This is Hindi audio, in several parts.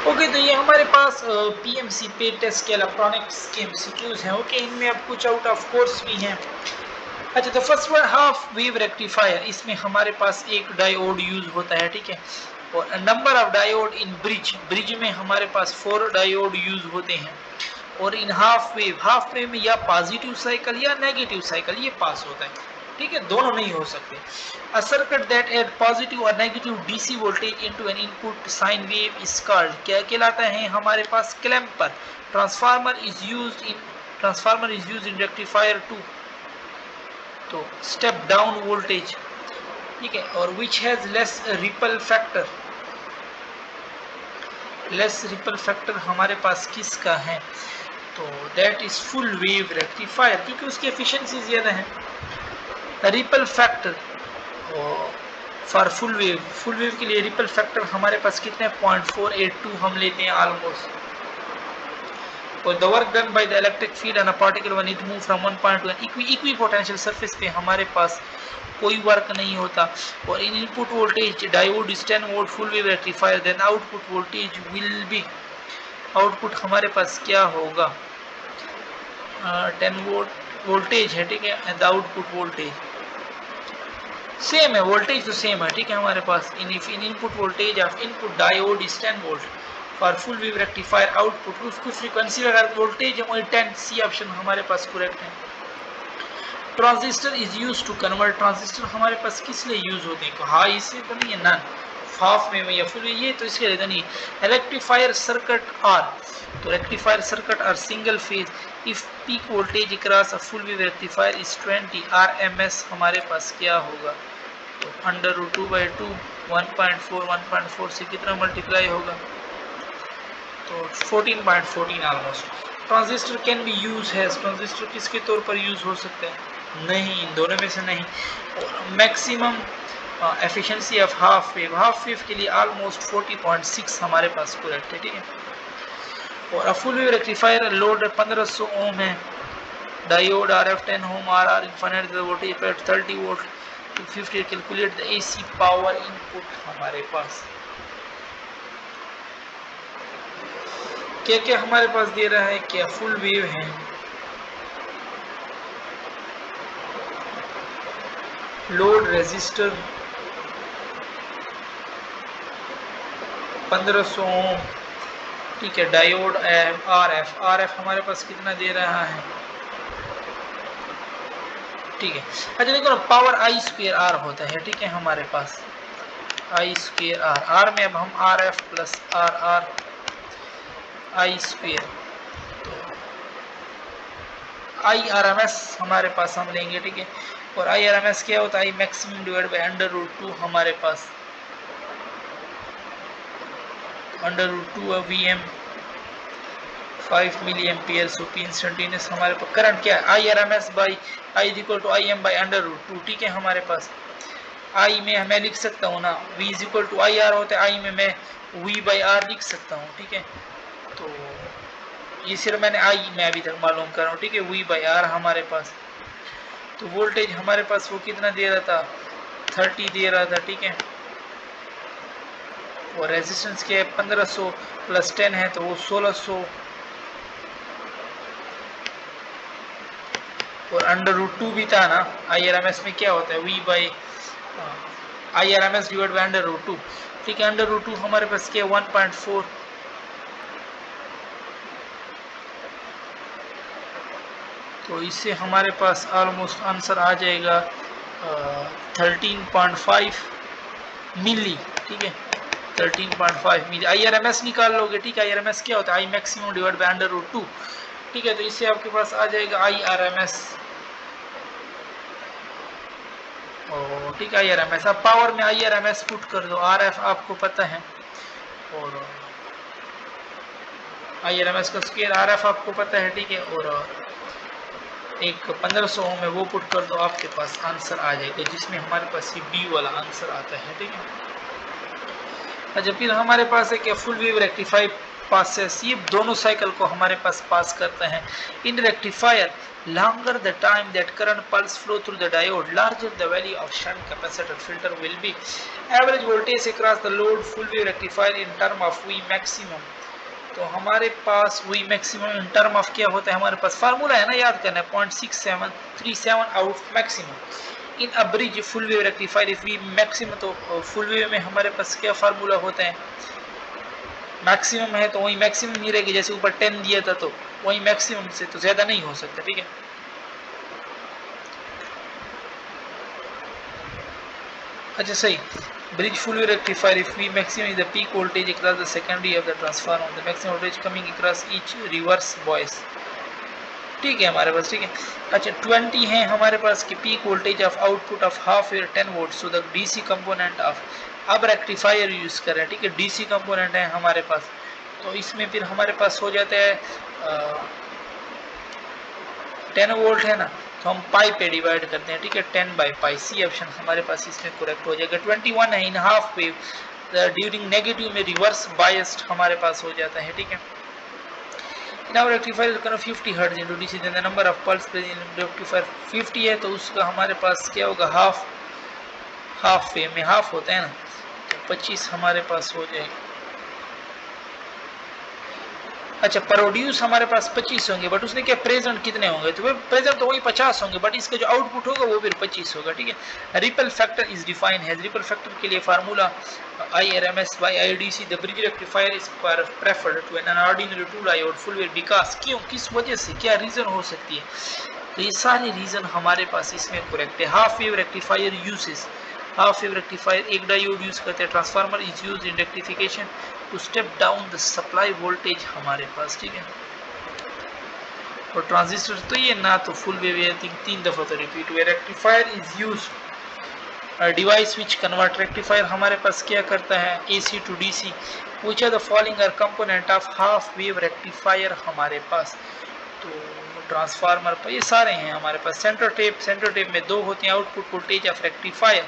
ओके, तो ये हमारे पास पीएमसी पे टेस्ट के इलेक्ट्रॉनिक्स के एमसीक्यूज हैं। ओके, इनमें अब कुछ आउट ऑफ कोर्स भी हैं। अच्छा, तो first one half wave rectifier, इसमें हमारे पास एक डायोड यूज होता है, ठीक है। और number of diode in bridge में हमारे पास 4 डायोड यूज होते हैं। और इन हाफ वेव में या पॉजिटिव साइकिल या नेगेटिव साइकिल ये पास होता है, ठीक है, दोनों नहीं हो सकते। A circuit that add positive और negative DC voltage into an input sine wave is called, क्या कहलाता है हमारे पास? Clamper. Transformer is used in rectifier to, तो स्टेप डाउन वोल्टेज, ठीक है। और which has less ripple factor, हमारे पास किसका है? तो that is full wave rectifier, क्योंकि उसकी एफिशिएंसी ज्यादा है। Ripple factor for full wave के लिए रिपल फैक्टर हमारे पास कितने? 0.482 हम लेते हैं ऑलमोस्ट। और the work done by the electric field on a particle when it move from one point to an equipotential surface पे हमारे पास कोई वर्क नहीं होता। और in input voltage diode is 10 volt full wave rectifier, then output voltage will be, output हमारे पास क्या होगा? 10 वोल्ट वोल्टेज है, ठीक है। एंड आउटपुट वोल्टेज सेम है, वोल्टेज तो सेम है, ठीक है। हमारे पास in input voltage of input diode is 10 volt for full wave rectifier output, उसकी फ्रीक्वेंसी अगर वोल्टेज है वही 10, सी ऑप्शन हमारे पास करेक्ट है। Transistor is use to convert, transistor हमारे पास किस लिए यूज होते हैं? हाँ, इससे तो नहीं है, नन। हाफ में या फुल ये तो इसके लिए तो नहीं। रेक्टिफायर सर्किट आर, तो rectifier circuit are single phase if peak voltage across a full wave rectifier is 20 RMS, हमारे पास क्या होगा? तो अंडर रूट 2/2 1.4 से कितना मल्टीप्लाई होगा? तो 14.14 almost. Transistor can be use है, ट्रांजिस्टर किसके तौर पर यूज हो सकते हैं? नहीं, इन दोनों में से नहीं। और maximum efficiency of half wave के लिए ऑलमोस्ट 40.6 हमारे पास करेक्ट है, ठीक है। और full wave rectifier load 1500 ohm है, diode RF 10 ohm RR infinite the voltage at 30 volt to 50, calculate the AC power input हमारे पास क्या क्या हमारे पास दे रहा है? क्या फुल वेव है, लोड रेजिस्टर 1500 ओम, ठीक है। डायोड RF हमारे पास कितना दे रहा है? ठीक है। अच्छा देखो ना, पावर I²R होता है, ठीक है। हमारे पास I²R में अब हम RF प्लस RR I², तो IRMS हमारे पास हम लेंगे, ठीक है। और IRMS क्या होता है? मैक्सिमम डिवाइड बाय √2 हमारे पास √2 VM 5 milli ampere, so P instantaneous हमारे पास करंट क्या है? IRMS by I is equal to IM by √2, ठीक है। हमारे पास I में मैं लिख सकता हूँ ना, V is equal to IR होता है, I में मैं V बाई R लिख सकता हूँ, ठीक है। तो ये सिर्फ मैंने I में अभी तक मालूम कर रहा हूँ, ठीक है। V बाई R हमारे पास, तो वोल्टेज हमारे पास वो कितना दे रहा था? 30 दे रहा था, ठीक है। और रेजिस्टेंस के 1500 प्लस 10 है, तो वो 1600 और √2 भी था ना। IRMS में क्या होता है? V by IRMS divide by √2, ठीक है। √2 हमारे पास क्या? 1.4, तो इससे हमारे पास ऑलमोस्ट आंसर आ जाएगा 13.5 मिली, ठीक है। 13.5 मिली IRMS निकाल लोगे, ठीक है। IRMS क्या होता है? I मैक्सिमम डिवाइड बाय √2, ठीक है। तो इससे आपके पास आ जाएगा IRMS, ठीक है। IRMS अब पावर में IRMS पुट कर दो, RF आपको पता है, और IRMS का स्क्वायर RF आपको पता है, ठीक है। और एक 1500 में वो पुट कर दो, आपके पास आंसर आ जाएगा, जिसमें हमारे पास ये B वाला आंसर आता है, ठीक है। अच्छा, फिर हमारे पास है क्या? फुल वेव रेक्टिफाई passes, ये दोनों साइकिल को हमारे पास पास करते हैं. In rectifier, longer the time that current pulse flow through the diode, larger the value of shunt capacitor filter will be. Average voltage across the load full wave rectifier in term of V maximum. तो हमारे पास V maximum in term of क्या होता है, हमारे पास फार्मूला है ना, याद करना है 0.6737 out maximum. In a bridge full wave rectifier if V maximum, तो फुल वेव में हमारे पास क्या फार्मूला होता है, मैक्सिमम है तो वही मैक्सिमम ही रहेगी. जैसे ऊपर 10 दिया था तो वही मैक्सिमम से तो ज्यादा नहीं हो सकता. ठीक है, अच्छा सही. Bridge full wave rectifier if we maximum is the peak voltage across the secondary of the transformer, the maximum voltage coming across each reverse bias. ठीक है हमारे पास. ठीक है, अच्छा 20 है हमारे पास कि peak voltage of output of half wave 10 volt, so the DC component of, अब रेक्टिफायर यूज कर रहे हैं. ठीक है, डीसी कंपोनेंट है हमारे पास, तो इसमें फिर हमारे पास हो जाता है 10 वोल्ट है ना, तो हम पाई पे डिवाइड करते हैं. ठीक है, 10 बाई पाई, सी ऑप्शन हमारे पास इसमें करेक्ट हो जाएगा. 21 है in half wave during negative में रिवर्स बायस्ड हमारे पास हो जाता है. ठीक है, in our rectifier is kind of 50 hertz into DC, then the number of pulse present in rectifier 50 है, तो उसका हमारे पास क्या होगा, हाफ वेव में हाफ होता है ना, तो 25 हमारे पास हो जाएगा. अच्छा, प्रोड्यूस हमारे पास 25 होंगे, बट उसने क्या प्रेजेंट कितने होंगे, तो प्रेजेंट तो वही 50 होंगे, बट इसका जो आउटपुट होगा वो फिर 25 होगा. ठीक है, रिपल फैक्टर इज डिफाइन है. रिपल फैक्टर के लिए formula IRMS by IDC. The bridge rectifier is preferred to an ordinary two diode full wave because, क्यों, किस वजह से, क्या रीजन हो सकती है, तो ये सारे रीजन हमारे पास इसमें करेक्ट है. Half wave rectifier uses, half wave rectifier एक डायोड यूज करते हैं. Transformer is used in rectification to step down the supply voltage हमारे पास. ठीक है, और ट्रांजिस्टर तो ये ना तो फुल वेव है, 3 दफा तो रिपीट हुए. Rectifier is used device which convert, rectifier हमारे पास क्या करता है, AC to DC. Which are the following are component of half wave rectifier हमारे पास, तो ट्रांसफार्मर पर ये सारे हैं हमारे पास. सेंटर टेप में 2 होते हैं. आउटपुट वोल्टेज ऑफ रेक्टिफायर,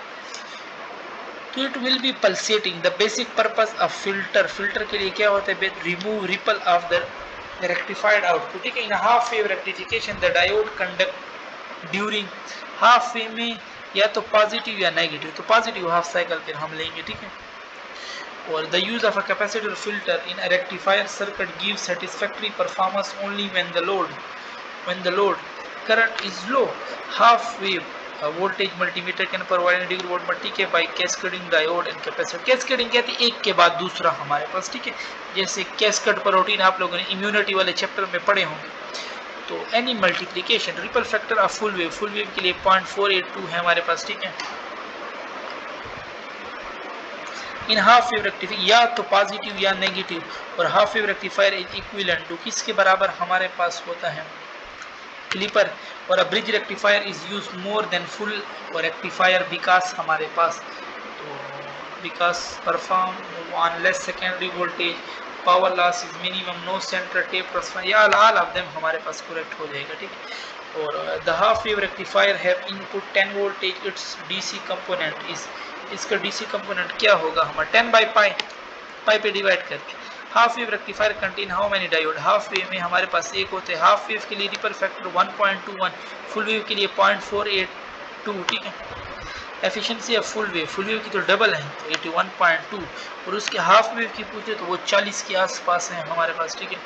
तो it will be pulsating. The basic purpose of filter के लिए क्या होता है, remove ripple of the rectified output. ठीक है, in half wave rectification the diode conduct during, half wave में या तो पॉजिटिव या नेगेटिव, तो पॉजिटिव हाफ साइकिल फिर हम लेंगे. ठीक है, और the use of a capacitor filter in a rectifier circuit give satisfactory performance only when the load current is low. Half wave voltage multimeter can provide degree volt multi के by cascading diode and capacitor. Cascading कहते हैं एक के बाद दूसरा हमारे पास. ठीक है, जैसे कैस्केड पर रूटीन आप लोगों ने इम्यूनिटी वाले चैप्टर में पढ़े होंगे. तो any multiplication. Ripple factor of full wave के लिए 0.482 है हमारे पास. ठीक है, इन हाफ वेव रेक्टिफायर या तो पॉजिटिव या नेगेटिव, और half wave rectifier is equivalent to, किसके बराबर हमारे पास होता है, क्लिपर. और a bridge rectifier is use more than full rectifier because हमारे पास, तो because perform on less secondary voltage, power loss is minimum, no centre tap transfer, या ऑल ऑफ देम हमारे पास करेक्ट हो जाएगा. ठीक है, और the half wave rectifier have input 10 voltage, its DC component is, इसका डीसी कंपोनेंट क्या होगा हमारा, 10 बाई पाई पे डिवाइड करके. Half wave rectifier contain how many diode, half wave में हमारे पास एक होते हैं. हाफ वेव के लिए रिपल फैक्टर 1.21, फुल वेव के लिए 0.482. ठीक है, एफिशिएंसी ऑफ फुल वेव की तो डबल है, तो 81.2, और उसके हाफ वेव की पूछे तो वो 40 के आसपास है हमारे पास. ठीक है,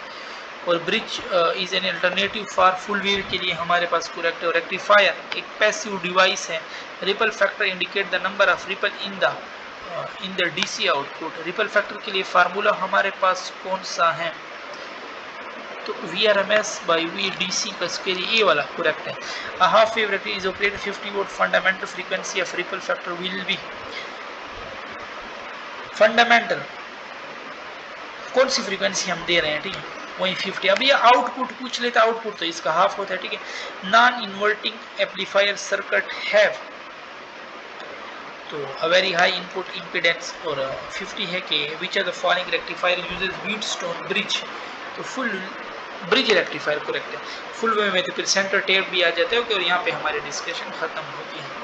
और bridge is an alternative for full wave के लिए हमारे पास करेक्ट है. रेक्टिफायर एक पैसिव डिवाइस है. Ripple factor indicate the number of ripple in the DC output. Ripple factor के लिए फार्मूला हमारे पास कौन सा है, तो VRMS बाई VDC का इसके लिए ये वाला करेक्ट है. A half wave rectifier is operated 50 volt. Fundamental frequency of ripple factor will be, fundamental कौन सी फ्रीक्वेंसी हम दे रहे हैं, ठीक है, वही 50. अब ये आउटपुट पूछ लेता, आउटपुट तो इसका हाफ होता है. ठीक है, non inverting amplifier circuit have, तो a very high input impedance, और 50 है कि which are the following rectifier uses Wheatstone bridge, तो फुल ब्रिज रेक्टिफायर करेक्ट है. फुल वे में तो फिर सेंटर टेप भी आ जाता है. और यहाँ पे हमारी डिस्कशन खत्म होती है.